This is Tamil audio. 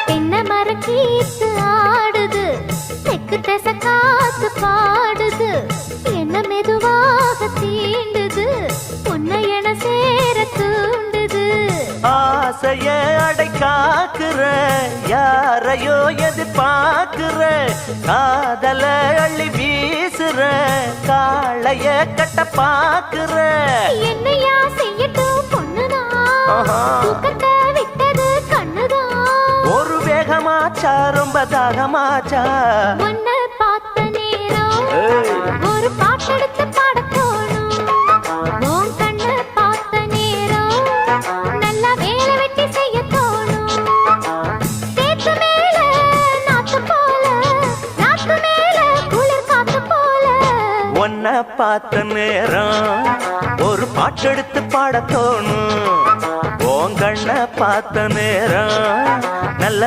தென்னை மரம் கீத்து ஆடுது, தெக்கு திசை காத்து பாடுது, என்ன மெதுவாக தீண்டுது, உன்னை என சேர தூண்டுது. ஆசைய அடை காக்குற, யாரையோ எதிர்பார்க்கிற, காதல அள்ளி வீசுற, காளைய கட்ட பாக்குற. என்னையா செய்யட்டும் பொண்ணுதான், தூக்கத்தை விட்டது கண்ணுதான். ஒரு வேகமாச்சா ரொம்ப தாகமாச்சா, உன்னை பார்த்த நேரம் ஒரு பாட்டெடுத்து பாட தோணும். உன் கண்ணை பார்த்த நேரம் நல்லா வேலை வெட்டி செய்ய தோணும். சேத்து மேல நாத்து போல, நாத்து மேல குளிர் காத்து போல. உன்னை பார்த்த நேரம் ஒரு பாட்டெடுத்து பாட தோணும். உன் கண்ணை பார்த்த நேரம் நல்ல